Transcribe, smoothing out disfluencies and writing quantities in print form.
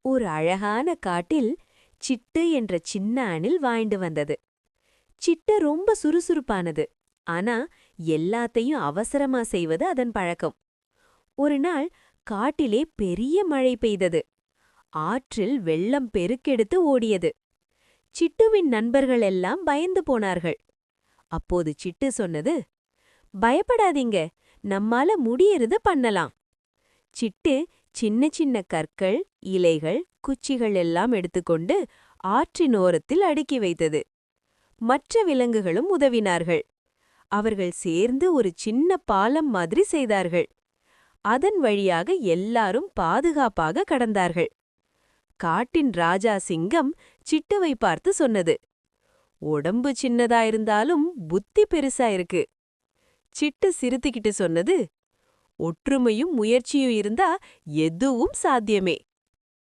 ஒரு அழகான காட்டில் சிட்டு என்ற சின்ன அணில் வாழ்ந்து வந்தது. சிட்டு ரொம்ப சுறுசுறுப்பானது. ஆனா எல்லாத்தையும் அவசரமா செய்வது அதன் பழக்கம். ஒரு நாள் காட்டிலே பெரிய மழை பெய்தது. ஆற்றில் வெள்ளம் பெருக்கெடுத்து ஓடியது. சிட்டுவின் நண்பர்கள் எல்லாம் பயந்து போனார்கள். அப்போது சிட்டு சொன்னது, பயப்படாதீங்க, நம்மால முடியறத பண்ணலாம். சிட்டு சின்ன சின்ன கற்கள், இலைகள், குச்சிகள் எல்லாம் எடுத்துக்கொண்டு ஆற்றின் ஓரத்தில் அடுக்கி வைத்தது. மற்ற விலங்குகளும் உதவினார்கள். அவர்கள் சேர்ந்து ஒரு சின்ன பாலம் மாதிரி செய்தார்கள். அதன் வழியாக எல்லாரும் பாதுகாப்பாக கடந்தார்கள். காட்டின் ராஜா சிங்கம் சிட்டுவை பார்த்து சொன்னது, உடம்பு சின்னதா இருந்தாலும் புத்தி பெருசா இருக்கு. சிட்டு சிரித்துக்கிட்டு சொன்னது, ஒற்றுமையும் முயற்சியும் இருந்தா எதுவும் சாத்தியமே.